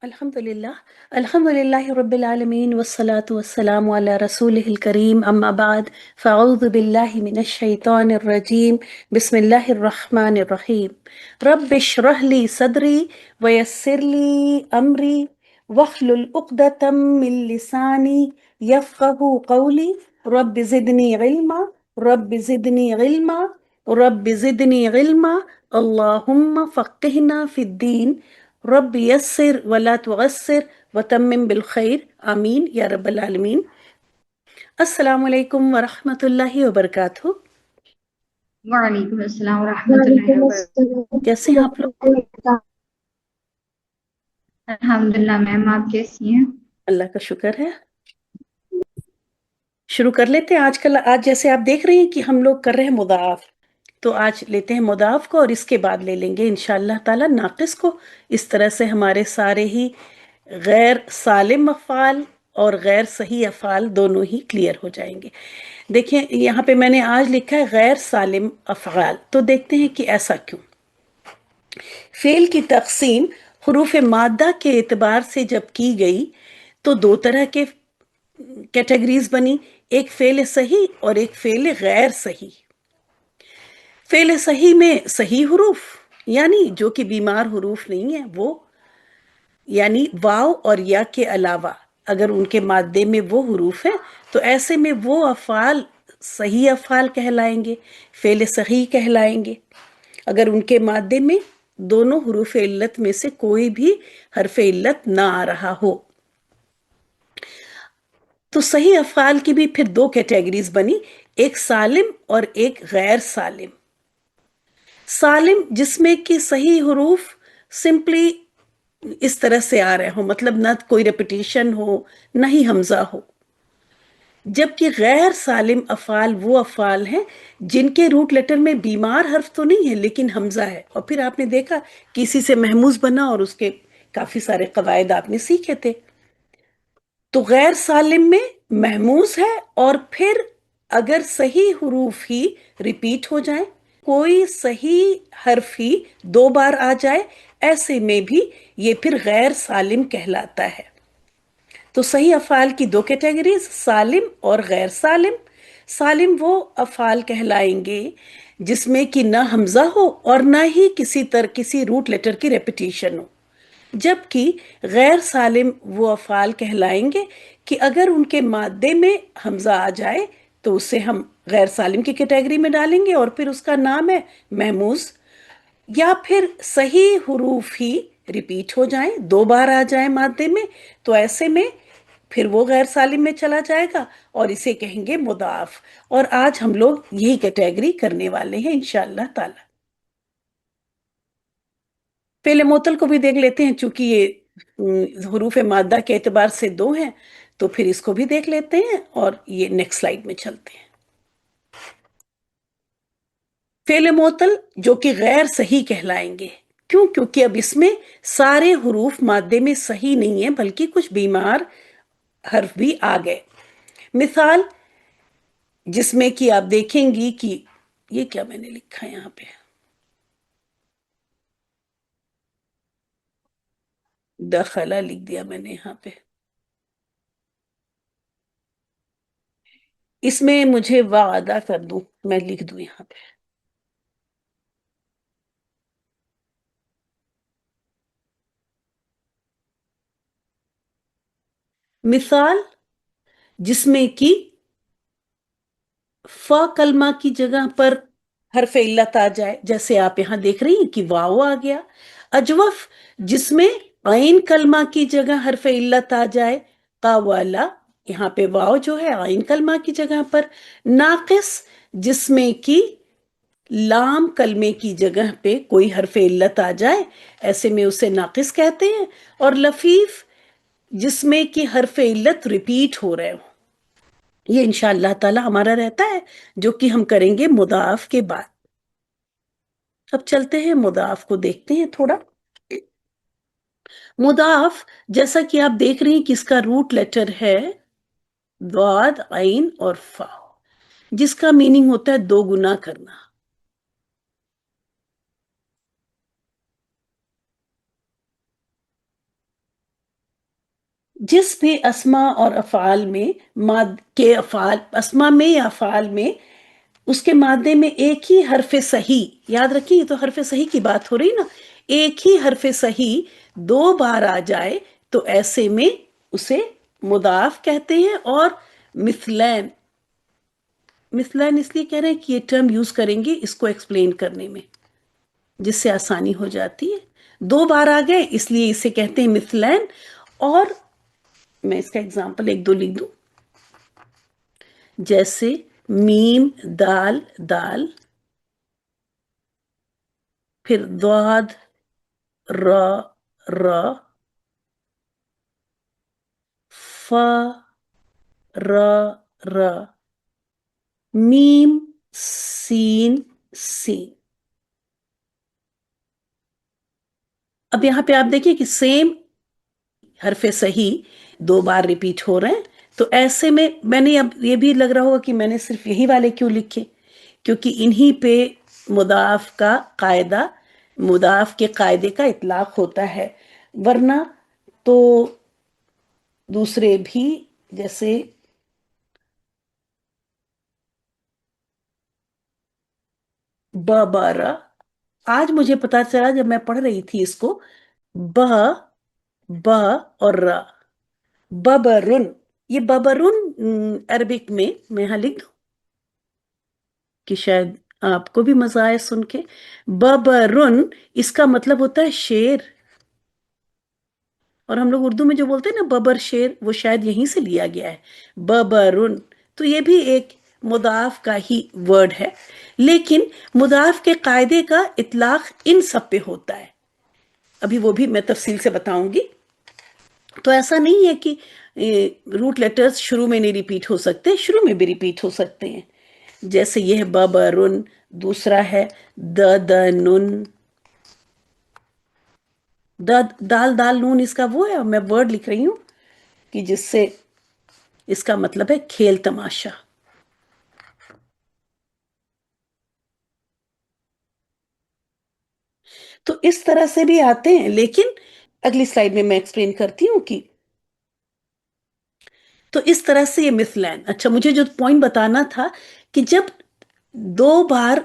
الحمد لله. الحمد لله رب العالمين والصلاة والسلام على رسوله الكريم، أما بعد فأعوذ بالله من الشيطان الرجيم. بسم الله الرحمن الرحيم. رب اشرح لي صدري ويسر لي أمري واحلل عقدة من لساني يفقه قولي. رب زدني علما، رب زدني علما، رب زدني علما. اللهم فقهنا في الدين. رب یسر ولا تعسر وتمم بالخیر، آمین یا رب العالمین۔ السلام علیکم ورحمۃ اللہ وبرکاتہ۔ وعلیکم السلام ورحمۃ اللہ وعلیکم وبرکاتہ۔ کیسے ہیں آپ لوگ؟ الحمدللہ میم، آپ کیسی ہیں؟ اللہ کا شکر ہے۔ شروع کر لیتے ہیں۔ آج جیسے آپ دیکھ رہے ہیں کہ ہم لوگ کر رہے ہیں مضاعف، تو آج لیتے ہیں مضاعف کو اور اس کے بعد لے لیں گے انشاءاللہ تعالی ناقص کو۔ اس طرح سے ہمارے سارے ہی غیر سالم افعال اور غیر صحیح افعال دونوں ہی کلیئر ہو جائیں گے۔ دیکھیں یہاں پہ میں نے آج لکھا ہے غیر سالم افعال، تو دیکھتے ہیں کہ ایسا کیوں۔ فعل کی تقسیم حروف مادہ کے اعتبار سے جب کی گئی تو دو طرح کے کیٹیگریز بنی، ایک فعل صحیح اور ایک فعل غیر صحیح۔ فعل صحیح میں صحیح حروف یعنی جو کہ بیمار حروف نہیں ہیں، وہ یعنی واو اور یا کے علاوہ اگر ان کے مادے میں وہ حروف ہیں تو ایسے میں وہ افعال صحیح افعال کہلائیں گے، فعل صحیح کہلائیں گے۔ اگر ان کے مادے میں دونوں حروف علت میں سے کوئی بھی حرف علت نہ آ رہا ہو تو صحیح افعال کی بھی پھر دو کیٹیگریز بنی، ایک سالم اور ایک غیر سالم۔ سالم جس میں کہ صحیح حروف سمپلی اس طرح سے آ رہے ہو، مطلب نہ کوئی ریپیٹیشن ہو نہ ہی حمزہ ہو، جبکہ غیر سالم افعال وہ افعال ہیں جن کے روٹ لیٹر میں بیمار حرف تو نہیں ہے لیکن حمزہ ہے، اور پھر آپ نے دیکھا کسی سے محموز بنا اور اس کے کافی سارے قواعد آپ نے سیکھے تھے۔ تو غیر سالم میں محموز ہے اور پھر اگر صحیح حروف ہی ریپیٹ ہو جائیں، کوئی صحیح حرف ہی دو بار آ جائے، ایسے میں بھی یہ پھر غیر سالم کہلاتا ہے۔ تو صحیح افعال کی دو کیٹیگریز، سالم اور غیر سالم۔ سالم وہ افعال کہلائیں گے جس میں کہ نہ حمزہ ہو اور نہ ہی کسی روٹ لیٹر کی ریپیٹیشن ہو، جبکہ غیر سالم وہ افعال کہلائیں گے کہ اگر ان کے مادے میں حمزہ آ جائے تو اسے ہم غیر سالم کی کیٹیگری میں ڈالیں گے اور پھر اس کا نام ہے محموز، یا پھر صحیح حروف ہی ریپیٹ ہو جائیں، دو بار آ جائیں مادے میں، تو ایسے میں پھر وہ غیر سالم میں چلا جائے گا اور اسے کہیں گے مضاعف۔ اور آج ہم لوگ یہی کیٹیگری کرنے والے ہیں انشاءاللہ تعالی۔ فعل معطل کو بھی دیکھ لیتے ہیں، چونکہ یہ حروف مادہ کے اعتبار سے دو ہیں تو پھر اس کو بھی دیکھ لیتے ہیں اور یہ نیکسٹ سلائیڈ میں چلتے ہیں۔ فعل معطل جو کہ غیر صحیح کہلائیں گے، کیوں؟ کیونکہ اب اس میں سارے حروف مادے میں صحیح نہیں ہیں بلکہ کچھ بیمار حرف بھی آ گئے۔ مثال جس میں کہ آپ دیکھیں گی کہ یہ کیا میں نے لکھا ہے یہاں پہ، دخلا لکھ دیا میں نے یہاں پہ، اس میں مجھے وعدہ کر دوں، میں لکھ دوں یہاں پہ مثال جس میں کہ فا کلمہ کی جگہ پر حرف علت آ جائے، جیسے آپ یہاں دیکھ رہی ہیں کہ واو آ گیا۔ اجوف جس میں عین کلمہ کی جگہ حرف علت آ جائے، قاوالا یہاں پہ واو جو ہے عین کلمہ کی جگہ پر۔ ناقص جس میں کہ لام کلمے کی جگہ پہ کوئی حرف علت آ جائے، ایسے میں اسے ناقص کہتے ہیں۔ اور لفیف جس میں کہ حرف علت ریپیٹ ہو رہے ہوں، یہ انشاءاللہ تعالی ہمارا رہتا ہے جو کہ ہم کریں گے مضاعف کے بعد۔ اب چلتے ہیں مضاعف کو دیکھتے ہیں تھوڑا۔ مضاعف جیسا کہ آپ دیکھ رہی ہیں کہ اس کا روٹ لیٹر ہے ضاد، عین اور فا، جس کا میننگ ہوتا ہے دو گنا کرنا۔ جس بھی اسما اور افعال میں کے افعال اسما میں یا افعال میں اس کے مادے میں ایک ہی حرف صحیح، یاد رکھیے یہ تو حرف صحیح کی بات ہو رہی نا، ایک ہی حرف صحیح 2 بار آ جائے تو ایسے میں اسے مضاف کہتے ہیں، اور مثلین مثلین اس لیے کہہ رہے ہیں کہ یہ ٹرم یوز کریں گے اس کو ایکسپلین کرنے میں، جس سے آسانی ہو جاتی ہے۔ 2 بار آ گئے اس لیے اسے کہتے ہیں مثلین۔ اور میں اس کا اگزامپل 1 2 لکھ دوں، جیسے میم دال دال، پھر ضاد را را، فا را را، میم سین سین۔ اب یہاں پہ آپ دیکھیں کہ سیم حرف صحیح 2 بار ریپیٹ ہو رہے ہیں، تو ایسے میں نے اب یہ بھی لگ رہا ہوگا کہ میں نے صرف یہی والے کیوں لکھے، کیونکہ انہی پہ مضاف کے قاعدے کا اطلاق ہوتا ہے، ورنہ تو دوسرے بھی جیسے بارہ، آج مجھے پتا چلا جب میں پڑھ رہی تھی اس کو، ب ب اور را، ببرن، یہ ببرن عربک میں یہاں لکھ دوں کہ شاید آپ کو بھی مزہ آئے سن کے۔ ببرن اس کا مطلب ہوتا ہے شیر، اور ہم لوگ اردو میں جو بولتے ہیں نا ببر شیر، وہ شاید یہیں سے لیا گیا ہے ببرن، تو یہ بھی ایک مضاف کا ہی ورڈ ہے، لیکن مضاف کے قاعدے کا اطلاق ان سب پہ ہوتا ہے، ابھی وہ بھی میں تفصیل سے بتاؤں گی۔ تو ایسا نہیں ہے کہ روٹ لیٹرز شروع میں نہیں ریپیٹ ہو سکتے، شروع میں بھی ریپیٹ ہو سکتے ہیں، جیسے یہ ہے ببرن، دوسرا ہے ددنن، دال دال نون اس کا وہ ہے، میں ورڈ لکھ رہی ہوں کہ جس سے اس کا مطلب ہے کھیل تماشا۔ تو اس طرح سے بھی آتے ہیں، لیکن اگلی سلائیڈ میں ایکسپلین کرتی ہوں کہ تو اس طرح سے یہ مثلین۔ اچھا مجھے جو پوائنٹ بتانا تھا کہ جب 2 بار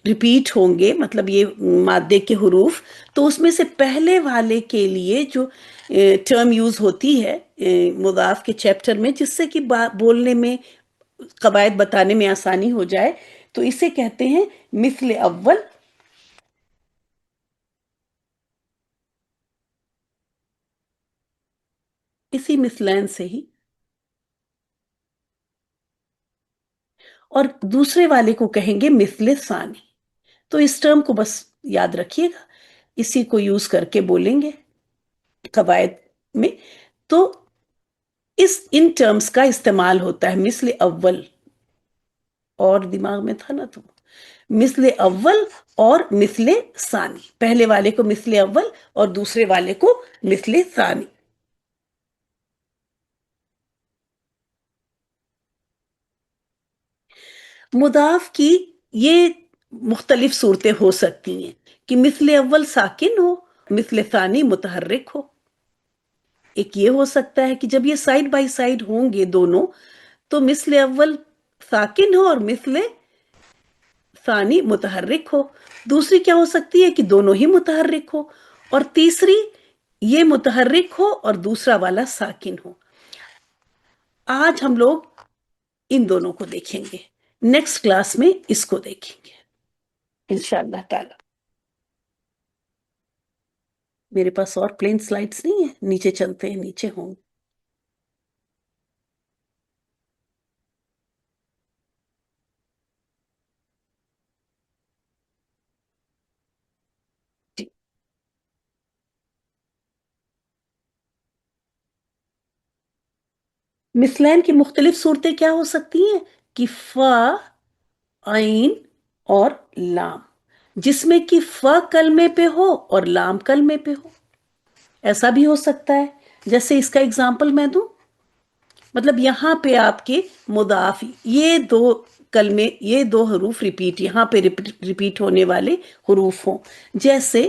ریپیٹ ہوں گے مطلب یہ مادے کے حروف، تو اس میں سے پہلے والے کے لیے جو ٹرم یوز ہوتی ہے مضاف کے چیپٹر میں، جس سے کہ بولنے میں قواعد بتانے میں آسانی ہو جائے، تو اسے کہتے ہیں مثل اول۔ اسی مثلین سے ہی، اور دوسرے والے کو کہیں گے مثل ثانی۔ تو اس ٹرم کو بس یاد رکھیے گا، اسی کو یوز کر کے بولیں گے قواعد میں، تو ان ٹرمز کا استعمال ہوتا ہے مثل اول، اور دماغ میں تھا نا تو مثل اول اور مثل ثانی، پہلے والے کو مثل اول اور دوسرے والے کو مثل ثانی۔ مضاف کی یہ مختلف صورتیں ہو سکتی ہیں کہ مثل اول ساکن ہو، مثل ثانی متحرک ہو۔ ایک یہ ہو سکتا ہے کہ جب یہ سائڈ بائی سائڈ ہوں گے دونوں، تو مثل اول ساکن ہو اور مثل ثانی متحرک ہو۔ دوسری کیا ہو سکتی ہے کہ دونوں ہی متحرک ہو، اور تیسری یہ متحرک ہو اور دوسرا والا ساکن ہو۔ آج ہم لوگ ان دونوں کو دیکھیں گے، نیکسٹ کلاس میں اس کو دیکھیں گے انشاءاللہ تعالی۔ میرے پاس اور پلین سلائڈز نہیں ہیں، نیچے چلتے ہیں، نیچے ہوں۔ مثلین کی مختلف صورتیں کیا ہو سکتی ہیں کہ فا، عین اور لام، جس میں کہ فا کلمے پہ ہو اور لام کلمے پہ ہو، ایسا بھی ہو سکتا ہے۔ جیسے اس کا اگزامپل میں دوں، مطلب یہاں پہ آپ کے مضاف، یہ 2 کلمے، یہ 2 حروف ریپیٹ، یہاں پہ ریپیٹ ہونے والے حروف ہوں، جیسے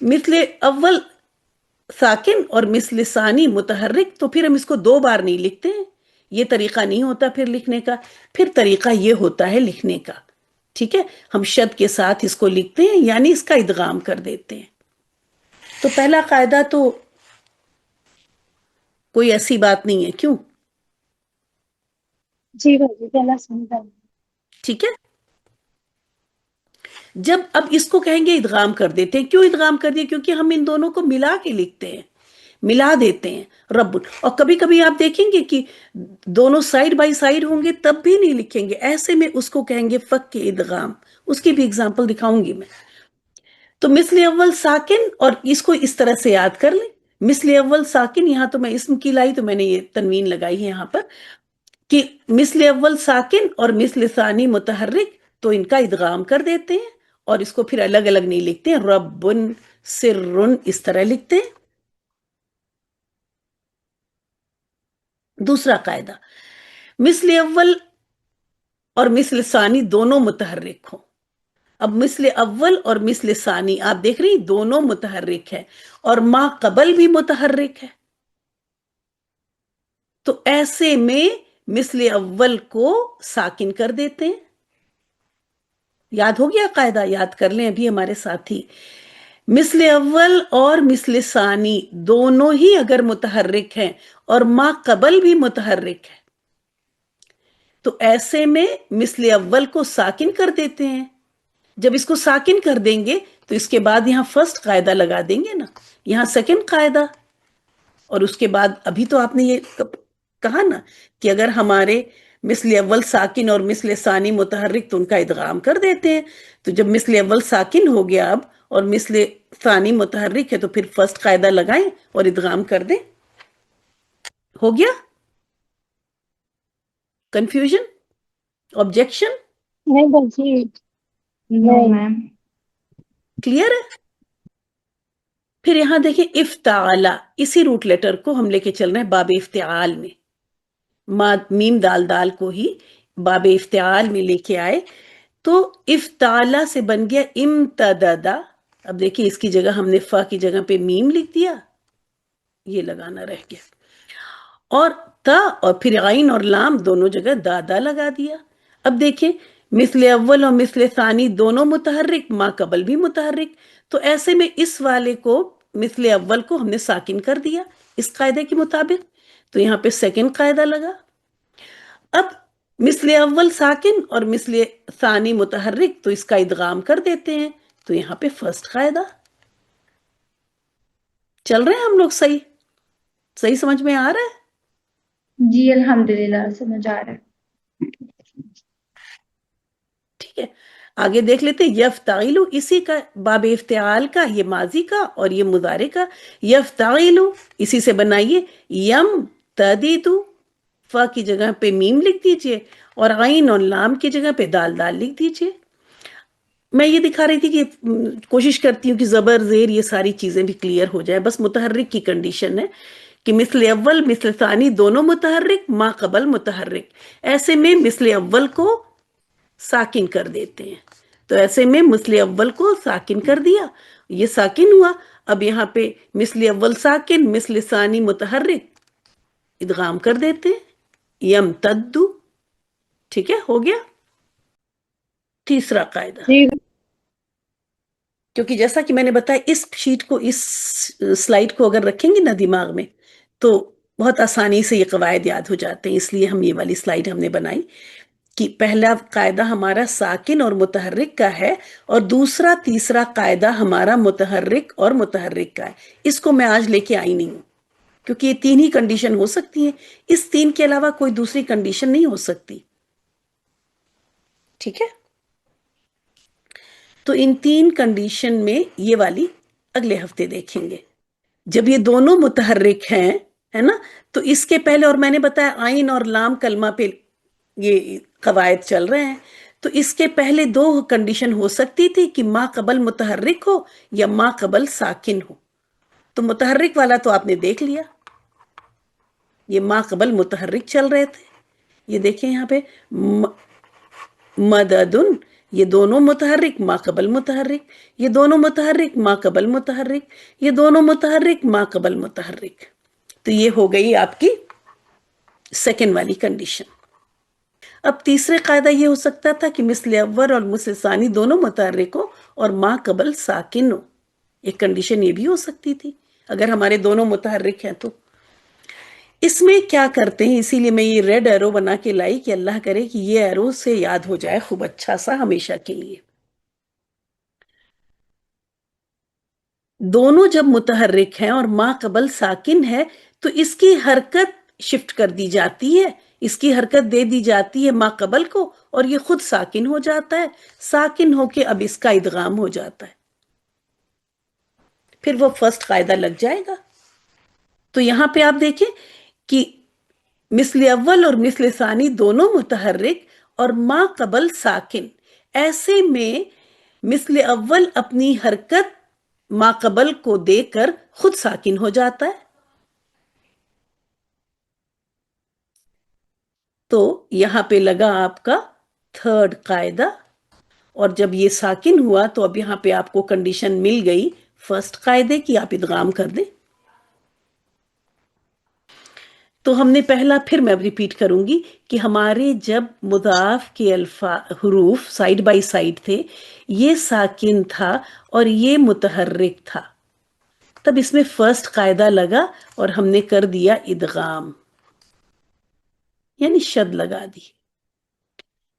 مثل اول ساکن اور مثل ثانی متحرک، تو پھر ہم اس کو دو بار نہیں لکھتے ہیں، یہ طریقہ نہیں ہوتا پھر لکھنے کا، پھر طریقہ یہ ہوتا ہے لکھنے کا، ٹھیک ہے، ہم شد کے ساتھ اس کو لکھتے ہیں، یعنی اس کا ادغام کر دیتے ہیں۔ تو پہلا قاعدہ تو کوئی ایسی بات نہیں ہے، کیوں؟ جی باجی پہلا سمجھا۔ ٹھیک ہے، جب اب اس کو کہیں گے ادغام کر دیتے ہیں، کیوں ادغام کر دیے؟ کیونکہ ہم ان دونوں کو ملا کے لکھتے ہیں، ملا دیتے ہیں رب، اور کبھی کبھی آپ دیکھیں گے کہ دونوں سائیڈ بائی سائیڈ ہوں گے تب بھی نہیں لکھیں گے، ایسے میں اس کو کہیں گے فک کے ادغام، اس کی بھی اگزامپل دکھاؤں گی میں۔ تو مثل اول ساکن، اور اس کو اس طرح سے یاد کر لیں، مثل اول ساکن، یہاں تو میں اسم کی لائی تو میں نے یہ تنوین لگائی ہے یہاں پر، کہ مثل اول ساکن اور مثل ثانی متحرک، تو ان کا ادغام کر دیتے ہیں، اور اس کو پھر الگ الگ نہیں لکھتے ہیں، ربن سرن اس طرح لکھتے ہیں۔ دوسرا قاعدہ، مثل اول اور مثل ثانی دونوں متحرک ہوں۔ اب مثل اول اور مثل ثانی آپ دیکھ رہی دونوں متحرک ہے، اور ما قبل بھی متحرک ہے، تو ایسے میں مثل اول کو ساکن کر دیتے ہیں۔ یاد ہو گیا قاعدہ؟ یاد کر لیں ابھی ہمارے ساتھی، مثل اول اور مثل ثانی دونوں ہی اگر متحرک ہیں اور ما قبل بھی متحرک ہے، تو ایسے میں مثل اول کو ساکن کر دیتے ہیں۔ جب اس کو ساکن کر دیں گے تو اس کے بعد یہاں فرسٹ قاعدہ لگا دیں گے نا، یہاں سیکنڈ قاعدہ، اور اس کے بعد ابھی تو آپ نے یہ کہا نا کہ اگر ہمارے مثل اول ساکن اور مثل ثانی متحرک تو ان کا ادغام کر دیتے ہیں، تو جب مثل اول ساکن ہو گیا اب اور مثل ثانی متحرک ہے تو پھر فرسٹ قاعدہ لگائیں اور ادغام کر دیں۔ ہو گیا؟ کنفیوژن؟ آبجیکشن؟ نہیں باجی، نو نہیں۔ میم۔ کلیئر ہے؟ پھر یہاں دیکھیں افتعالا، اسی روٹ لیٹر کو ہم لے کے چل رہے ہیں باب افتعال میں، میم دال دال کو ہی باب افتعال میں لے کے آئے، تو افتعالا سے بن گیا امتددا۔ اب دیکھیں اس کی جگہ ہم نے فا کی جگہ پہ میم لکھ دیا، یہ لگانا رہ گیا، اور تا اور پھر عین اور لام دونوں جگہ دادا لگا دیا۔ اب دیکھیں مثل اول اور مثل ثانی دونوں متحرک، ما قبل بھی متحرک، تو ایسے میں اس والے کو مثل اول کو ہم نے ساکن کر دیا اس قاعدے کے مطابق، تو یہاں پہ سیکنڈ قاعدہ لگا۔ اب مثل اول ساکن اور مثل ثانی متحرک، تو اس کا ادغام کر دیتے ہیں، تو یہاں پہ فرسٹ قاعدہ۔ چل رہے ہیں ہم لوگ؟ صحیح صحیح سمجھ میں آ رہا ہے؟ جی الحمدللہ سمجھ آ رہا ہے۔ ٹھیک ہے، آگے دیکھ لیتے یفتعیلو، اسی کا باب افتعال کا، یہ ماضی کا اور یہ مضارع کا، یفتعیلو اسی سے بنائیے یم تدیدو، فا کی جگہ پہ میم لکھ دیجئے اور عین اور لام کی جگہ پہ دال دال لکھ دیجئے۔ میں یہ دکھا رہی تھی کہ کوشش کرتی ہوں کہ زبر زیر یہ ساری چیزیں بھی کلیئر ہو جائے، بس متحرک کی کنڈیشن ہے کہ مثل اول مثل ثانی دونوں متحرک، ما قبل متحرک، ایسے میں مثل اول کو ساکن کر دیتے ہیں، تو ایسے میں مثل اول کو ساکن کر دیا، یہ ساکن ہوا، اب یہاں پہ مثل اول ساکن مثل ثانی متحرک، ادغام کر دیتے ہیں، یم تدو۔ ٹھیک ہے، ہو گیا۔ تیسرا قاعدہ، جی کیونکہ جیسا کہ میں نے بتایا اس شیٹ کو، اس سلائیڈ کو اگر رکھیں گے نا دماغ میں تو بہت آسانی سے یہ قواعد یاد ہو جاتے ہیں، اس لیے ہم یہ والی سلائیڈ ہم نے بنائی کہ پہلا قاعدہ ہمارا ساکن اور متحرک کا ہے، اور دوسرا تیسرا قاعدہ ہمارا متحرک اور متحرک کا ہے۔ اس کو میں آج لے کے آئی نہیں ہوں کیونکہ یہ تین ہی کنڈیشن ہو سکتی ہیں، اس تین کے علاوہ کوئی دوسری کنڈیشن نہیں ہو سکتی، ٹھیک ہے؟ تو ان تین کنڈیشن میں یہ والی اگلے ہفتے دیکھیں گے۔ جب یہ دونوں متحرک ہیں، ہے نا، تو اس کے پہلے، اور میں نے بتایا آئین اور لام کلمہ پہ یہ قواعد چل رہے ہیں، تو اس کے پہلے دو کنڈیشن ہو سکتی تھی کہ ما قبل متحرک ہو یا ما قبل ساکن ہو، تو متحرک والا تو آپ نے دیکھ لیا، یہ ما قبل متحرک چل رہے تھے، یہ دیکھیں یہاں پہ مددن، یہ دونوں متحرک ما قبل متحرک، یہ دونوں متحرک ما قبل متحرک، یہ دونوں متحرک ما قبل متحرک. تو یہ ہو گئی آپ کی سیکنڈ والی کنڈیشن. اب تیسرے قاعدہ یہ ہو سکتا تھا کہ مثل اول اور مثل ثانی دونوں متحرک ہو اور ما قبل ساکن ہو. ایک کنڈیشن یہ بھی ہو سکتی تھی اگر ہمارے دونوں متحرک ہیں. تو اس میں کیا کرتے ہیں، اسی لیے میں یہ ریڈ ایرو بنا کے لائی کہ اللہ کرے کہ یہ ایرو سے یاد ہو جائے خوب اچھا سا ہمیشہ کے لیے. دونوں جب متحرک ہیں اور ما قبل ساکن ہے تو اس کی حرکت شفٹ کر دی جاتی ہے، اس کی حرکت دے دی جاتی ہے ما قبل کو، اور یہ خود ساکن ہو جاتا ہے. ساکن ہو کے اب اس کا ادغام ہو جاتا ہے، پھر وہ فرسٹ قاعدہ لگ جائے گا. تو یہاں پہ آپ دیکھیں کہ مثل اول اور مثل ثانی دونوں متحرک اور ما قبل ساکن، ایسے میں مثل اول اپنی حرکت ما قبل کو دے کر خود ساکن ہو جاتا ہے. تو یہاں پہ لگا آپ کا تھرڈ قاعدہ، اور جب یہ ساکن ہوا تو اب یہاں پہ آپ کو کنڈیشن مل گئی فرسٹ قاعدے کی، آپ ادغام کر دیں. تو ہم نے پہلا، پھر میں ریپیٹ کروں گی کہ ہمارے جب مضاف کے حروف سائیڈ بائی سائیڈ تھے، یہ ساکن تھا اور یہ متحرک تھا، تب اس میں فرسٹ قاعدہ لگا اور ہم نے کر دیا ادغام، یعنی شد لگا دی.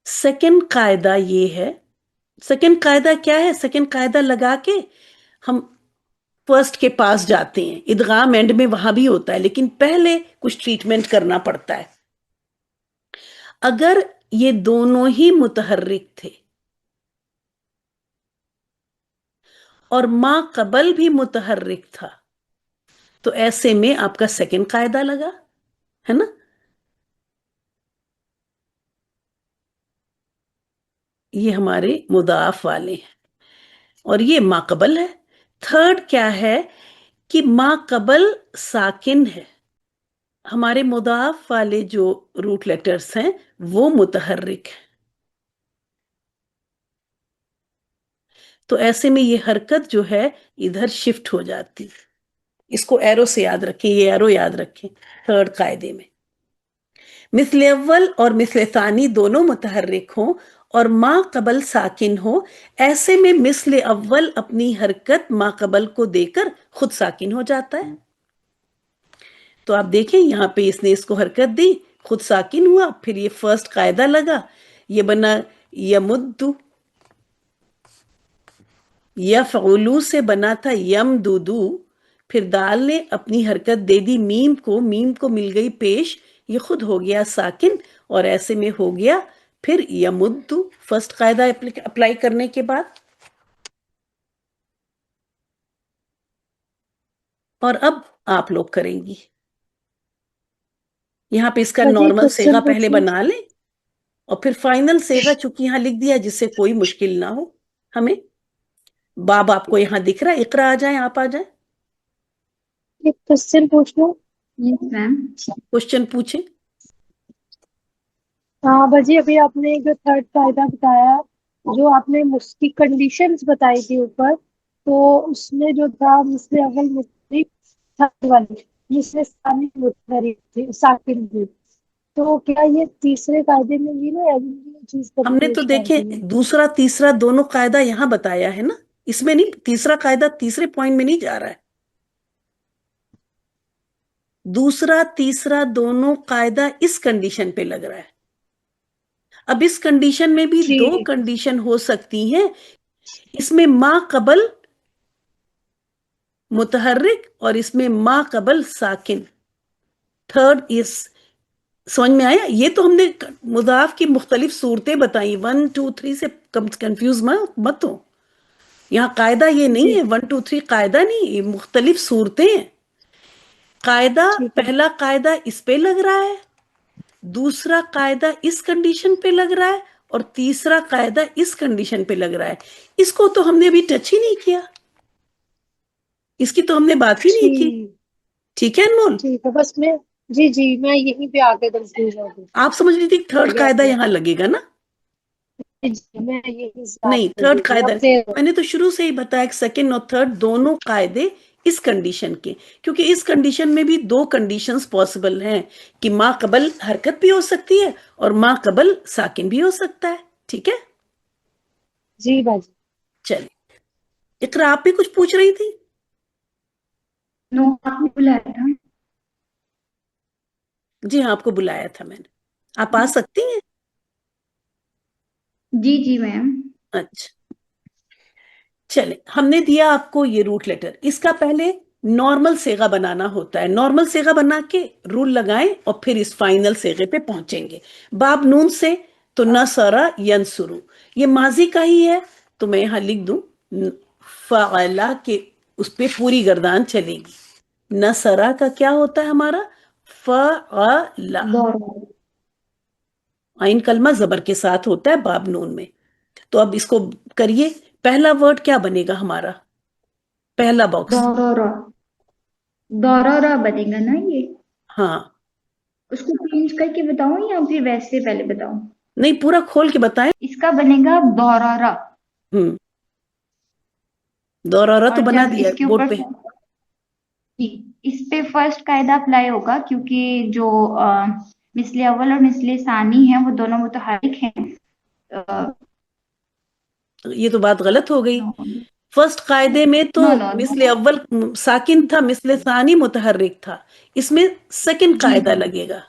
سیکنڈ قاعدہ یہ ہے، سیکنڈ قاعدہ کیا ہے؟ سیکنڈ قاعدہ لگا کے ہم فرسٹ کے پاس جاتے ہیں. ادغام اینڈ میں وہاں بھی ہوتا ہے لیکن پہلے کچھ ٹریٹمنٹ کرنا پڑتا ہے. اگر یہ دونوں ہی متحرک تھے اور ما قبل بھی متحرک تھا تو ایسے میں آپ کا سیکنڈ قاعدہ لگا ہے نا. یہ ہمارے مضاف والے ہیں اور یہ ما قبل ہے. تھرڈ کیا ہے کہ ما قبل ساکن ہے، ہمارے مضاف والے جو روٹ لیٹرز ہیں وہ متحرک ہیں. تو ایسے میں یہ حرکت جو ہے ادھر شفٹ ہو جاتی. اس کو ایرو سے یاد رکھیں، یہ ایرو یاد رکھیں. تھرڈ قاعدے میں مثل اول اور مثل ثانی دونوں متحرک ہوں اور ما قبل ساکن ہو، ایسے میں مثل اول اپنی حرکت ما قبل کو دے کر خود ساکن ہو جاتا ہے. تو آپ دیکھیں یہاں پہ اس نے اس کو حرکت دی، خود ساکن ہوا، پھر یہ فرسٹ قاعدہ لگا، یہ بنا یمدو. یفعلو سے بنا تھا یمدودو، پھر دال نے اپنی حرکت دے دی میم کو مل گئی پیش، یہ خود ہو گیا ساکن اور ایسے میں ہو گیا پھر یمدو فرسٹ قاعدہ اپلائی کرنے کے بعد. اور اب آپ لوگ کریں گی یہاں پہ اس کا باجی نارمل کوشچن صیغہ پہلے پوچھیے. بنا لیں اور پھر فائنل صیغہ چونکہ یہاں لکھ دیا جس سے کوئی مشکل نہ ہو ہمیں. باب آپ کو یہاں دکھ رہا ہے، اقرا آ جائیں، آپ آ جائیں، ایک کوشچن پوچھ لوں. یس میم. کوشچن پوچھیں. ہاں باجی، ابھی آپ نے جو تھرڈ قاعدہ بتایا، جو آپ نے اس کی کنڈیشنز بتائی تھی اوپر، تو اس میں جو تھا مثل اول متحرک تھرڈ والی، مثل ثانی متحرک تھی ساکن تھی، تو کیا یہ تیسرے قاعدے میں بھی نا یہ چیز ہم نے تو کنفیوز کر دیکھیں دی ہے؟ دوسرا تیسرا دونوں قاعدہ یہاں بتایا ہے نا، اس میں نہیں، تیسرا قاعدہ تیسرے پوائنٹ میں نہیں جا رہا ہے. دوسرا تیسرا دونوں قاعدہ اس کنڈیشن پہ لگ رہا ہے. اب اس کنڈیشن میں بھی جی دو کنڈیشن ہو سکتی ہیں، اس میں ما قبل متحرک اور اس میں ما قبل ساکن. تھرڈ اس سمجھ میں آیا؟ یہ تو ہم نے مضاف کی مختلف صورتیں بتائیں، 1 2 3 سے کنفیوز مت ہو. یہاں قاعدہ یہ نہیں جی ہے 1 2 3 قاعدہ نہیں، یہ مختلف صورتیں ہیں. قاعدہ ٹھیک ہے. پہلا قاعدہ اس پہ لگ رہا ہے، دوسرا قاعدہ اس کنڈیشن پہ لگ رہا ہے اور تیسرا قاعدہ اس کنڈیشن پہ لگ رہا ہے. اس کو تو ہم نے ابھی ٹچ ہی نہیں کیا، اس کی تو ہم نے بات ہی نہیں کی. ٹھیک ٹھیک ہے انمول؟ ٹھیک ہے. بس میں جی میں یہیں پہ آ کے کنفیوز ہو گئی. آپ سمجھ رہی تھی تھرڈ بڑھیا قاعدہ کیا. یہاں لگے گا نا. جی میں یہی نہیں، ساتھ تھرڈ لگی تھی قاعدہ اب دیر ہو میں نے تو شروع سے ہی بتایا کہ سیکنڈ اور تھرڈ دونوں قاعدے اس کنڈیشن کے، کیونکہ اس کنڈیشن میں بھی دو کنڈیشنز پاسبل ہیں کہ ما قبل حرکت بھی ہو سکتی ہے اور ما قبل ساکن بھی ہو سکتا ہے. ٹھیک ہے، جی باجی. چلیے اقرا آپ بھی کچھ پوچھ رہی تھی. نو آپ نے بلایا تھا. جی ہاں، آپ کو بلایا تھا میں نے. آپ آ سکتی ہیں. جی جی میم. اچھا چلے، ہم نے دیا آپ کو یہ روٹ لیٹر. اس کا پہلے نارمل صیغہ بنانا ہوتا ہے. نارمل صیغہ بنا کے رول لگائیں اور پھر اس فائنل صیغے پہ پہنچیں گے. باب نون سے تو نصرہ ینصرو یہ ماضی کا ہی ہے، تو میں یہاں لکھ دوں فعلا کے اس پہ پوری گردان چلے گی. نصرہ کا کیا ہوتا ہے ہمارا؟ فعلا. عین کلمہ زبر کے ساتھ ہوتا ہے باب نون میں. تو اب اس کو کریے. پہلا ورڈ کیا بنے گا ہمارا؟ پہلا باکس. دورورا. دورورا بنے گا نا یہ؟ ہاں. اس کو چینج کر کے بتاؤں یا پھر ویسے پہلے بتاؤں؟ نہیں، پورا کھول کے بتائیں. اس کا بنے گا دورورا. دورورا تو اور بنا جب دیا اس کے بورڈ اوپر پہ. جی اس پہ فرسٹ قاعدہ اپلائی ہوگا کیونکہ جو مثل اول اور مثل ثانی ہیں وہ دونوں متحرک ہیں. یہ تو بات غلط ہو گئی. نو فرسٹ قاعدے میں تو نو نو مثل اول ساکن تھا، مثل ثانی متحرک تھا. اس میں سیکنڈ جی قاعدہ لگے گا.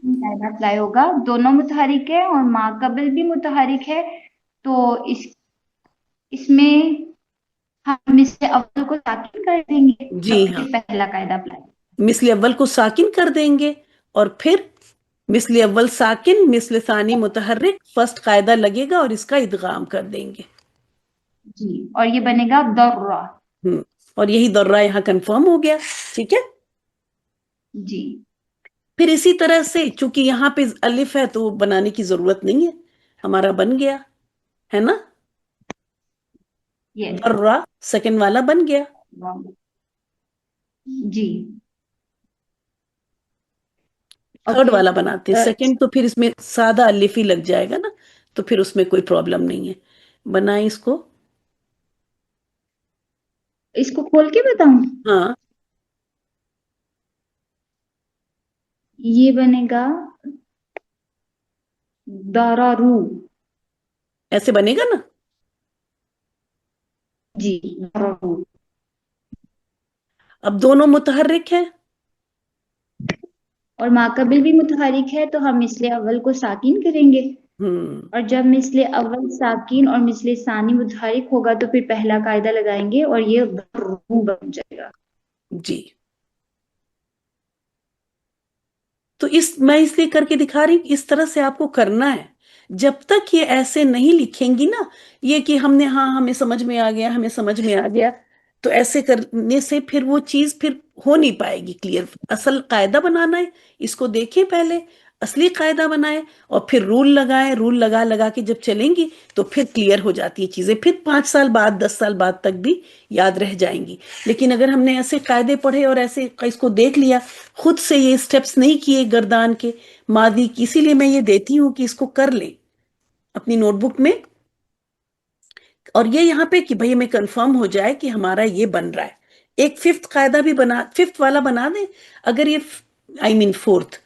قاعدہ اپلائی ہوگا. دونوں متحرک ہے اور ما قبل بھی متحرک ہے، تو اس میں ہم مثل اول کو ساکن کر دیں گے جی اور ہاں، پھر پہلا قاعدہ اپلائی. مثل اول کو ساکن کر دیں گے اور پھر مثل اول ساکن مثل ثانی متحرک فرسٹ قاعدہ لگے گا اور اس کا ادغام کر دیں گے. جی اور یہ بنے گا درہ. اور یہی درہ یہاں کنفرم ہو گیا. ٹھیک ہے. جی پھر اسی طرح سے چونکہ یہاں پہ الف ہے تو بنانے کی ضرورت نہیں ہے، ہمارا بن گیا ہے نا. یس. درہ سیکنڈ والا بن گیا. جی تھرڈ اوکے. والا بناتے سیکنڈ تو پھر اس میں سادہ الف ہی لگ جائے گا نا، تو پھر اس میں کوئی پرابلم نہیں ہے. بنائیں اس کو. اس کو کھول کے بتاؤں؟ ہاں. یہ بنے گا دارارو. ایسے بنے گا نا. جی دارارو. اب دونوں متحرک ہیں. اور ماقبل بھی متحرک ہے تو ہم مثل اول کو ساکن کریں گے. اور جب مثل اول ساکن اور مثل ثانی متحرک ہوگا تو پھر پہلا قاعدہ لگائیں گے اور یہ ضرو بن جائے گا. جی تو میں اس لیے کر کے دکھا رہی ہوں اس طرح سے آپ کو کرنا ہے. جب تک یہ ایسے نہیں لکھیں گی نا، یہ کہ ہم نے ہاں ہمیں سمجھ میں آ گیا، ہمیں سمجھ میں آ گیا، تو ایسے کرنے سے پھر وہ چیز پھر ہو نہیں پائے گی کلیئر. اصل قاعدہ بنانا ہے، اس کو دیکھیں پہلے، اصلی قاعدہ بنائیں اور پھر رول لگائیں. رول لگا لگا کے جب چلیں گی تو پھر کلیئر ہو جاتی ہے چیزیں. پھر 5 سال بعد 10 سال بعد تک بھی یاد رہ جائیں گی. لیکن اگر ہم نے ایسے قاعدے پڑھے اور ایسے اس کو دیکھ لیا، خود سے یہ سٹیپس نہیں کیے گردان کے ماضی کی، اسی لیے میں یہ دیتی ہوں کہ اس کو کر لیں اپنی نوٹ بک میں. اور یہ یہاں پہ کہ بھئی ہمیں کنفرم ہو جائے کہ ہمارا یہ بن رہا ہے. ایک ففتھ قاعدہ بھی ففتھ والا بنا دیں اگر یہ فورتھ.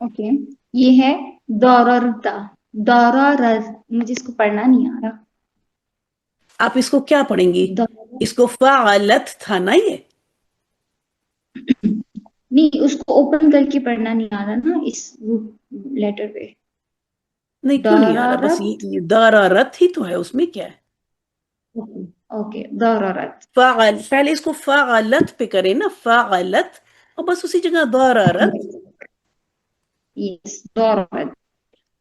اوکے. یہ ہے دوررتا. دورر. مجھے اس کو پڑھنا نہیں آ رہا. آپ اس کو کیا پڑھیں گی؟ اس کو فعلت تھا نا یہ. نہیں اس کو اوپن کر کے پڑھنا نہیں آ رہا نا اس لیٹر پہ. نہیں کیوں نہیں آ رہا؟ بس دورارت. یہ دارارت ہی تو ہے، اس میں کیا ہے. اوکے دورارت. پہلے اس کو فعلت پہ کرے نا، فعلت، اور بس اسی جگہ دارارت. یس دورارت.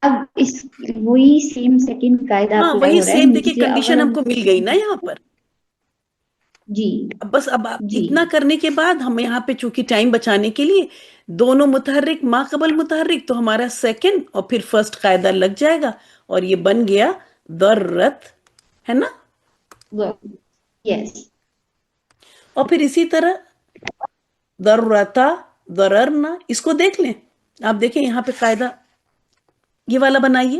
اب اس وہی سیم سیکنڈ قاعدہ ہاں اپلائی وہی ہو رہا ہے سیم. دیکھیے مثل کنڈیشن اول اور ہم کو مل گئی نا یہاں پر. جی بس اب جی اتنا کرنے کے بعد ہم یہاں پہ چونکہ ٹائم بچانے کے لیے دونوں متحرک ما قبل متحرک تو ہمارا سیکنڈ اور پھر فرسٹ قاعدہ لگ جائے گا اور یہ بن گیا دررت، ہے نا. یس. اور پھر اسی طرح ضرورتا ضررنا، اس کو دیکھ لیں. آپ دیکھیں یہاں پہ قاعدہ یہ والا بنائیے.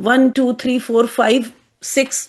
1 2 3 4 5 6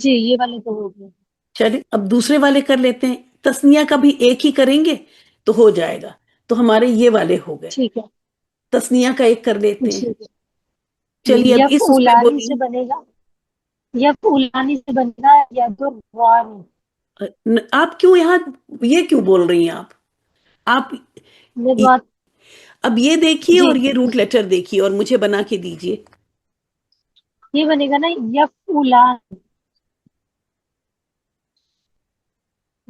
جی یہ والے تو ہو گئے. چلیے اب دوسرے والے کر لیتے ہیں. تسنیہ کا بھی ایک ہی کریں گے تو ہو جائے گا. تو ہمارے یہ والے ہو گئے. ٹھیک ہے. تسنیہ کا ایک کر لیتے ہیں. ٹھیک ہے. چلیے اب اس میں یفعلانی بولیے. سے بنے گا. یفعلانی سے بنے گا یدرانی. آپ کیوں یہاں یہ کیوں بول رہی ہیں آپ یہ بات. اب یہ دیکھیے جی اور یہ روٹ لیٹر دیکھیے اور مجھے بنا کے دیجیے. یہ بنے گا نا یفعلان.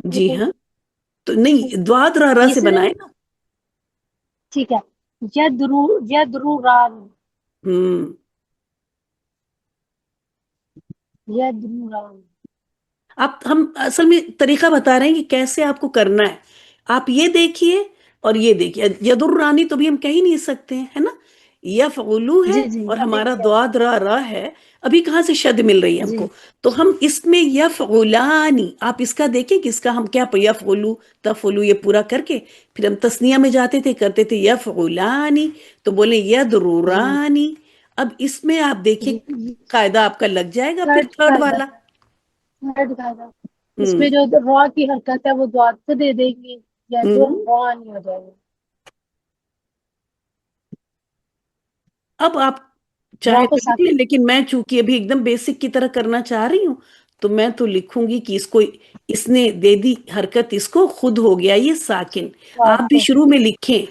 جی ہاں تو نہیں دواد را را سے اس نے بنائے نا. ٹھیک ہے. یدروران. ہوں یدروران. آپ ہم اصل میں طریقہ بتا رہے ہیں کہ کیسے آپ کو کرنا ہے. آپ یہ دیکھیے اور یہ دیکھیے. یدرانی تو بھی ہم کہہ ہی نہیں سکتے ہیں ہے نا. یفعلو ہے جی جی اور ابھی ہمارا ٹھیک ہے. دواد را را ہے. ابھی کہاں سے شد مل رہی ہے ہم جی کو. تو ہم اس میں یفعلانی آپ اس کا دیکھیں کہ اس کا ہم کیا یفعلو تفعلو یہ پورا کر کے پھر ہم تسنیہ میں جاتے تھے کرتے تھے یفعلانی تو بولے جی یدرورانی. اب اس میں آپ دیکھیں جی. قاعدہ آپ کا لگ جائے گا پھر تھرڈ تھرڈ قاعدہ. والا. تھرڈ قاعدہ. اس ہوں میں جو را کی حرکت ہے وہ دوات سے دے دیں گے. ہوں یدرانی ہو جائے گا. اب آپ چاہے را تو کو لکھ لیں ساکن. لیکن میں چونکہ ابھی ایک دم بیسک کی طرح کرنا چاہ رہی ہوں تو میں تو لکھوں گی کہ اس کو اس نے دے دی حرکت اس کو خود ہو گیا یہ ساکن. آپ دوات بھی کو. شروع میں لکھیں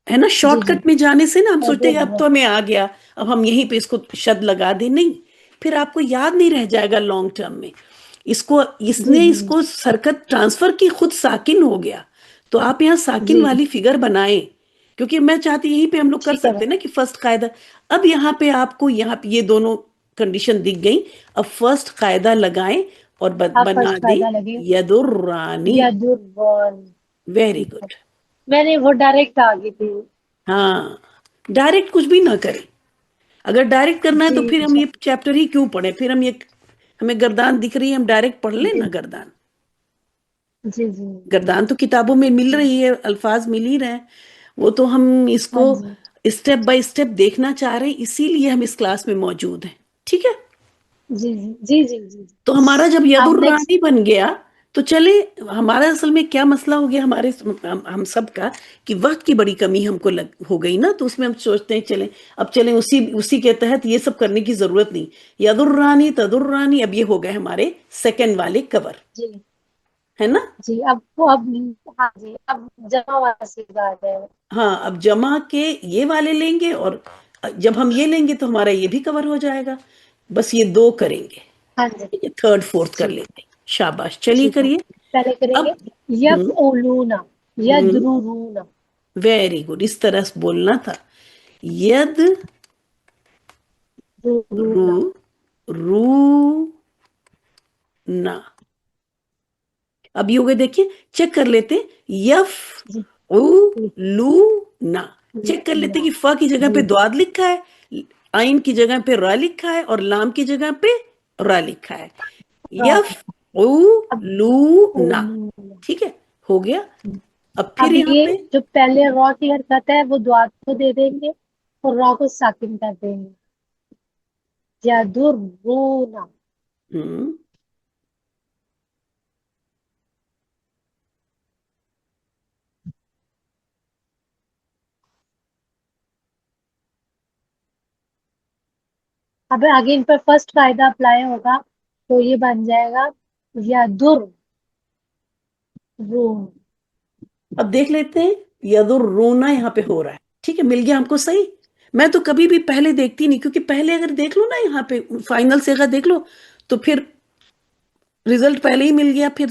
ہے نا. جی شارٹ جی. کٹ میں جانے سے نا ہم سوچتے ہیں اب یدر. تو ہمیں آ گیا اب ہم یہیں پہ اس کو شد لگا دیں. نہیں پھر آپ کو یاد نہیں رہ جائے گا لانگ ٹرم میں. اس جی نے جی اس کو حرکت ٹرانسفر کی خود ساکن ہو گیا. تو آپ یہاں ساکن جی. والی فگر بنائیں کیونکہ میں چاہتی یہیں پہ ہم لوگ کر ٹھیک ہے سکتے ہیں نا کہ فرسٹ قاعدہ. اب یہاں پہ آپ کو یہاں پہ یہ دونوں کنڈیشن دکھ گئی. اب فرسٹ قاعدہ لگائیں اور آپ بنا فرسٹ دیں قاعدہ لگے. یدرانی. یدرانی. Very good. میں نے وہ ڈائریکٹ آ گئی تھی. ہاں ڈائریکٹ کچھ بھی نہ کریں. اگر ڈائریکٹ کرنا ہے جی تو پھر ہم اچھا. یہ چیپٹر ہی کیوں پڑھیں. پھر ہم یہ ہمیں گردان دکھ رہی ہے ہم ڈائریکٹ پڑھ لیں جی نا گردان. جی جی. گردان تو کتابوں میں مل جی. رہی ہے الفاظ مل ہی رہے ہیں. وہ تو ہم اس ہاں کو جی. اسٹیپ بائی اسٹیپ دیکھنا چاہ رہے ہیں اسی لیے ہم اس کلاس میں موجود ہیں. ٹھیک ہے. جی جی جی جی جی. تو ہمارا جب اب نیکسٹ. یدرانی بن گیا تو چلے ہمارا اصل میں کیا مسئلہ ہو گیا ہمارے ہم سب کا کہ وقت کی بڑی کمی ہم کو ہو گئی نا. تو اس میں ہم سوچتے ہیں چلیں اب چلیں اسی کے تحت یہ سب کرنے کی ضرورت نہیں. یدرانی تدرانی اب یہ ہو گئے ہمارے سیکنڈ والے کور جی ہے نا. جی. اب ہاں جی اب جمع والا سیدھا آ جائے گا. ہاں اب جمع کے یہ والے لیں گے اور جب ہم یہ لیں گے تو ہمارا یہ بھی کور ہو جائے گا. بس یہ دو کریں گے. ہاں جی. تھرڈ فورتھ کر ٹھیک لیتے ہیں. شاباش چلیے ٹھیک ہے. کریے. پہلے کریں اب گے یفعلون. یدررون. Very good. اس طرح سے بولنا تھا. ید رون. رو رو نہ. اب یہ ہو گئے دیکھیے چیک کر لیتے. یف جی او لو نہ. چیک کر لیتے کہ فا کی جگہ پہ جی دعاد لکھا ہے آئین کی جگہ پہ را لکھا ہے اور لام کی جگہ پہ را لکھا ہے. یف او اب لو نہ. اولون. ٹھیک ہے ہو گیا. اب پھر اب یہاں یہ پہ جو پہلے را کی حرکت ہے وہ دوات کو دے دیں گے اور را کو ساکن کر دیں گے. یدرون. ہوں اب آگے ان پر فرسٹ قاعدہ اپلائی ہوگا تو یہ بن جائے گا یدرون. اب دیکھ لیتے ہیں. یدررونا یہاں پہ ہو رہا ہے. ٹھیک ہے مل گیا ہم کو صحیح. میں تو کبھی بھی پہلے دیکھتی نہیں کیونکہ پہلے اگر دیکھ لو نا یہاں پہ فائنل صیغہ دیکھ لو تو پھر رزلٹ پہلے ہی مل گیا. پھر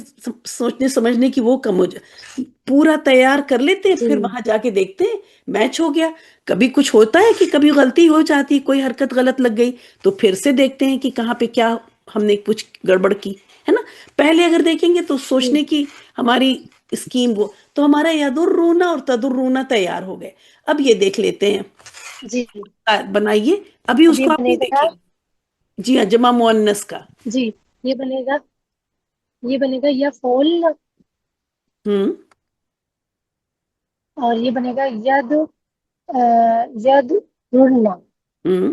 سوچنے سمجھنے کی وہ کم ہو جائے. پورا تیار کر لیتے ہیں جی پھر وہاں جا کے دیکھتے ہیں میچ ہو گیا. کبھی کچھ ہوتا ہے کہ کبھی غلطی ہو جاتی کوئی حرکت غلط لگ گئی تو پھر سے دیکھتے ہیں کہ کہاں پہ کیا ہم نے کچھ گڑبڑ کی ہے نا. پہلے اگر دیکھیں گے تو جی سوچنے کی ہماری اسکیم وہ تو ہمارا یدررونا اور تدررونا تیار ہو گئے. اب یہ دیکھ لیتے ہیں. جی. بنائیے. ابھی اس اب یہ کو آپ بنے نہیں گا. دیکھیں گے. جی ہاں جمع مؤنث کا. جی یہ بنے گا یفعل ہوں اور یہ بنے گا ید رن. ہوں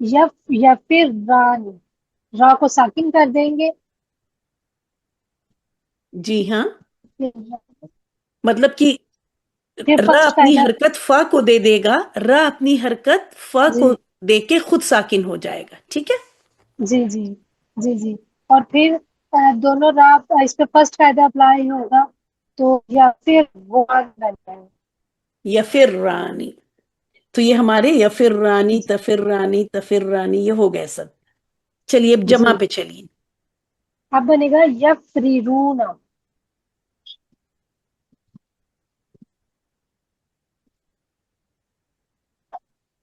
یفرانی، را کو ساکن کر دیں گے. جی ہاں، مطلب کہ پھر را فرسٹ اپنی قاعدہ. حرکت فا کو دے دے گا، را اپنی حرکت فا جی کو دے کے خود ساکن ہو جائے گا. ٹھیک ہے. جی جی جی جی. اور پھر دونوں را اس پہ فرسٹ قاعدہ اپلائی ہوگا تو یفران بن جائے گا. یفرانی، تو یہ ہمارے یفرانی تفرانی تفرانی یہ ہو گئے سب. چلیے اب جمع جی. پہ چلیے. اب بنے گا یفریرون.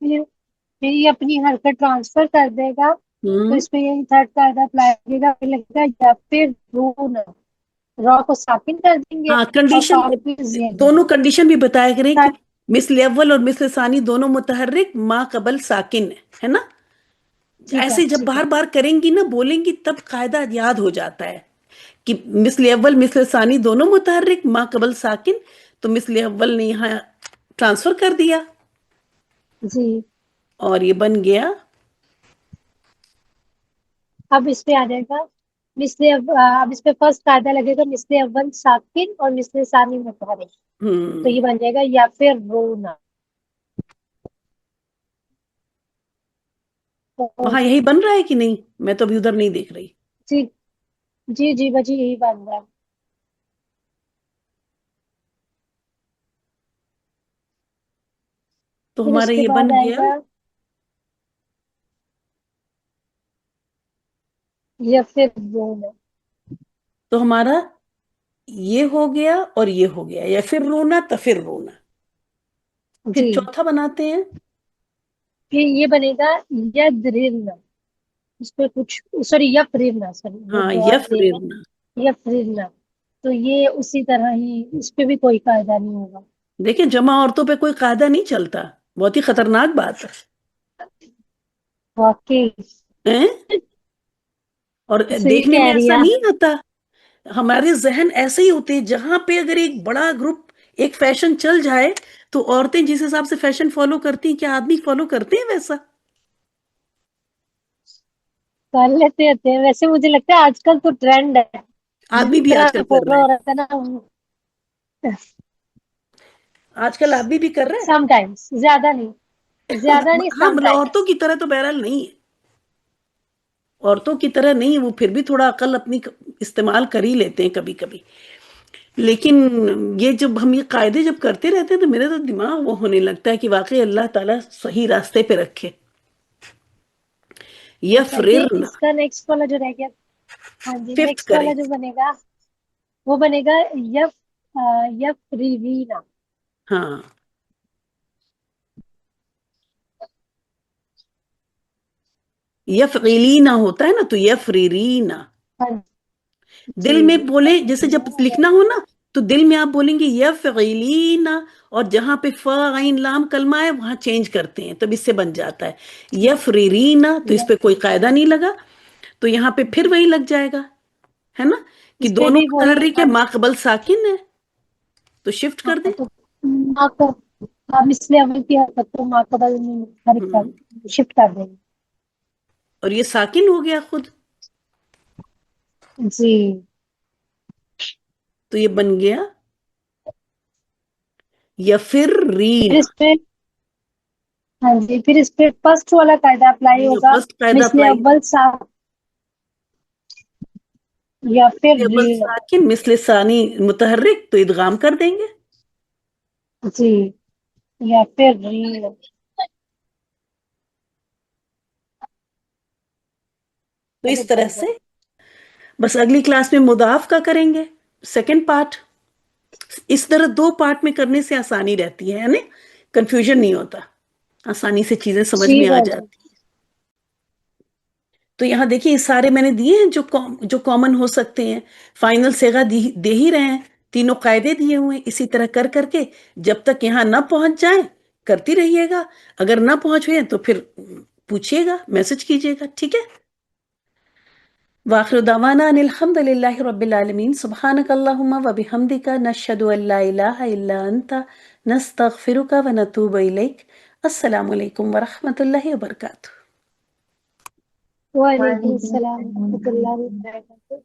پھر یہ اپنی حرکت ٹرانسفر کر دے گا تو اس پہ یہی تھرڈ قاعدہ اپلائی ہوگے گا. پھر لگے گا یفرون، را کو ساکن کر دیں گے ہاں اور کنڈیشن، کاف بھی زیر. دونوں کنڈیشن بھی بتایا کریں کہ مثل اول اور مثل ثانی دونوں متحرک ما قبل ساکن ہے نا. ٹھیک ہے ایسے جب ٹھیک ہے. بار بار کریں گی نا، بولیں گی، تب قاعدہ یاد ہو جاتا ہے کہ مثل اول مثل ثانی دونوں متحرک ما قبل ساکن، تو مثل اول نے یہاں ٹرانسفر کر دیا جی. اور یہ بن گیا. اب اس پہ آ جائے گا اب اس پہ فرسٹ قاعدہ لگے گا مثل اول ساکن اور مثل ثانی متحرک. تو یہ بن جائے گا یفرونا. وہاں یہی بن رہا ہے کہ نہیں؟ میں تو ابھی ادھر نہیں دیکھ رہی. جی جی جی بجی یہی بن رہا ہے. تو پھر اس ہمارا کے یہ بن بعد آئے گیا. گا یفرونا. تو ہمارا یہ ہو گیا اور یہ ہو گیا، یا پھر رونا تفر رونا. پھر جی. چوتھا بناتے ہیں. پھر یہ بنے گا یدرنا. اس پہ کچھ سوری یفرنا، سوری وہ ہاں ڈاٹ دے گا. یفررنا. یفرنا. تو یہ اسی طرح ہی اس پہ بھی کوئی قاعدہ نہیں ہوگا. دیکھیں جمع عورتوں پہ کوئی قاعدہ نہیں چلتا، بہت ہی خطرناک بات ہے. واقعی ہیں؟ اور صحیح دیکھنے میں کہہ رہی ایسا ہے. نہیں آتا. ہمارے ذہن ایسے ہی ہوتے ہیں، جہاں پہ اگر ایک بڑا گروپ ایک فیشن چل جائے تو عورتیں جس حساب سے فیشن فالو کرتی ہیں، کیا آدمی فالو کرتے ہیں ویسا؟ کر لیتے ہوتے ہیں. ویسے مجھے لگتا ہے آج کل تو ٹرینڈ ہے آدمی جس بھی آج طرح کل کر رہا فالو ہے. ہو رہا تھا نا. آج کل آدمی بھی کر رہے سم ٹائمس، زیادہ نہیں، زیادہ نہیں، ہاں سم مطلب ٹائمس. عورتوں کی طرح تو بہرحال نہیں ہے، عورتوں کی طرح نہیں، وہ پھر بھی تھوڑا عقل اپنی استعمال کر ہی لیتے ہیں کبھی کبھی. لیکن یہ جب ہم یہ قاعدے جب کرتے رہتے ہیں تو میرے تو دماغ وہ ہونے لگتا ہے کہ واقعی اللہ تعالیٰ صحیح راستے پہ رکھے. اچھا پھر یفررنا، اس کا نیکسٹ والا جو رہ گیا. ہاں جی ففتھ نیکسٹ کریں. والا جو بنے گا وہ بنے گا یفرینا. ہاں یفعلینا ہوتا ہے نا، تو یفریرینا. ہاں دل جی. میں بولے، جیسے جب لکھنا ہو نا تو دل میں آپ بولیں گے یفعلینا، اور جہاں پہ فا عین لام کلمہ ہے وہاں چینج کرتے ہیں تب اس سے بن جاتا ہے یفریرینا. تو اس پہ کوئی قاعدہ نہیں لگا، تو یہاں پہ پھر وہی لگ جائے گا، ہے نا، کہ اس پہ دونوں بھی وہی. متحرک ہے، ہاں ما قبل ساکن ہے، تو شفٹ کر دیں. تو آپ اس لیے اول کی حرکت کو ماقبل ہوں، شفٹ کر دیں گے. اور یہ ساکن ہو گیا خود، جی. تو یہ بن گیا پھر یفرینا. اس پہ ہاں جی پھر اس پہ فرسٹ والا قاعدہ اپلائی ہوگا فرسٹ قاعدہ مثل اپلائی، اول یا پھر اول ساکن مثل ثانی متحرک تو ادغام کر دیں گے. جی یا پھر تو اس طرح سے بس اگلی کلاس میں مضاف کا کریں گے سیکنڈ پارٹ. اس طرح دو پارٹ میں کرنے سے آسانی رہتی ہے یعنی کنفیوژن نہیں ہوتا، آسانی سے چیزیں سمجھ جی میں آ باجی. جاتی. تو یہاں دیکھیں یہ سارے میں نے دیے ہیں جو کامن ہو سکتے ہیں. فائنل صیغہ دے ہی رہے ہیں، تینوں قاعدے دیے ہوئے ہیں. اسی طرح کر کر کے جب تک یہاں نہ پہنچ جائیں کرتی رہیے گا. اگر نہ پہنچ ہوئے تو پھر پوچھیے گا، میسج کیجیے گا. ٹھیک ہے. وآخر دعوانا ان الحمد للہ رب العالمین. سبحانک اللہم وبحمدک نشہد ان لا الہ الا انت نستغفرک ونتوب الیک. السلام علیکم ورحمۃ اللہ وبرکاتہ. وعلیکم السلام ورحمۃ اللہ وبرکاتہ.